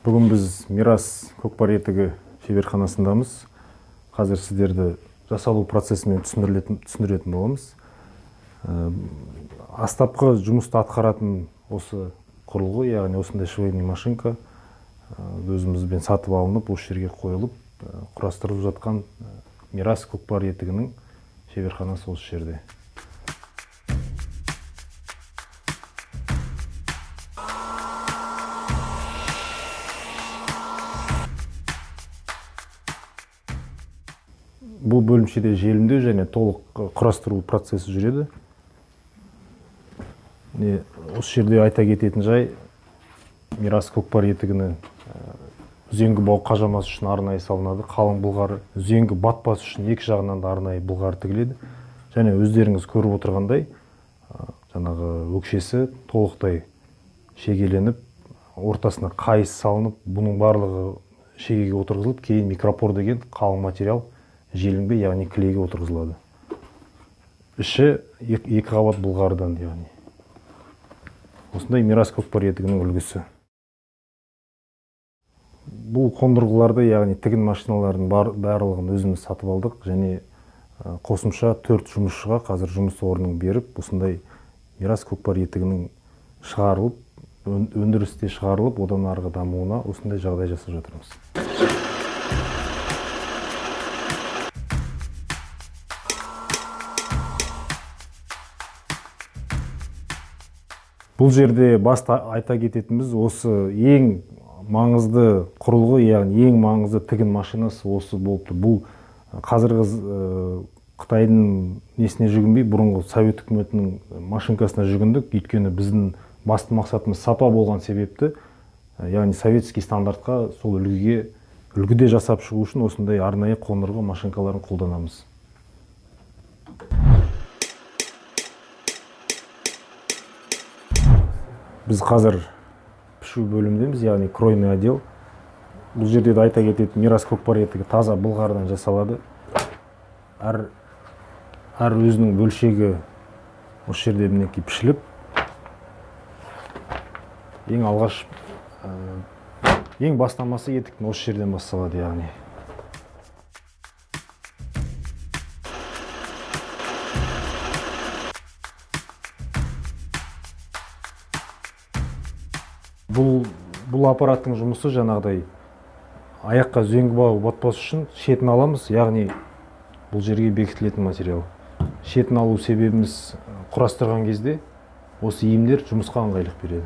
Бүгін біз Мирас көкпар етігі шеберханасындамыз. Қазір сіздерді жасалу процесімен түсіндіретін боламыз. Астапқы жұмысты атқаратын осы құрылғы, яғни осындай швейный машинка өзімізбен сатып алынып, осы жерге қойылып, құрастырылып жатқан Мирас көкпар етігінің шеберханасы осы жерде. Бұл бөлімшеде желімдеу және толық құрастыру процесі жүреді. Осы жерде айта кететін жай, Мирас көкпар етігіні үзеңгі бау қажамасы үшін арнайы салынады. Қалың былғары үзеңгі батпас үшін екі жағынан да арнайы былғары тігіледі. Және өздеріңіз көріп отырғандай, жаңағы өкшесі толықтай шегеленіп, ортасына қайыс салынып, бұның барлығы шегеге отырғызылып, кейін микропор деген қалың материал желімге, яғни клейге отырғызылады. Іші екі қабат былғарыдан, яғни. Осындай Мирас көкпар етігінің үлгісі. Бұл қондырғыларды, яғни тігін машиналарын барлығын өзіміз сатып алдық, және қосымша 4 жұмысшыға қазір жұмыс орнын беріп, осындай Мирас көкпар етігінің шығарылып, өндірісте шығарылып, одан арғы дамуына осындай жағдай жасап жатырмыз. Бұл жерде баста айта кететініміз, осы ең маңызды құрылғы, яғни ең маңызды тігін машинасы осы болыпты. Бұл қазіргі Қытайдың несіне жүгінбей, бұрынғы Совет үкіметінің машинкасына жүгіндік. Өйткені біздің басты мақсатымыз сапа болған себепті, яғни советский стандартқа сол үлгіде жасап шығу үшін осындай арнайы қондырғы машинкаларын қолданамыз. Біз қазір пішу бөлімдеміз, яғни кройный отдел. Бұл жерде де айта кететін, Мирас көкпар етігі таза былғарыдан жасалады. Әр өзінің бөлшегі осы жерде мінекей пішіліп, ең бастамасы етіктің осы жерден басталады, яғни. Бұл аппараттың жұмысы жаңағыдай аяққа үзеңгі бау батпас үшін шетін аламыз, яғни бұл жерге бекітілетін материал. Шетін алу себебіміз құрастырған кезде осы иімдер жұмысқа ыңғайлық береді.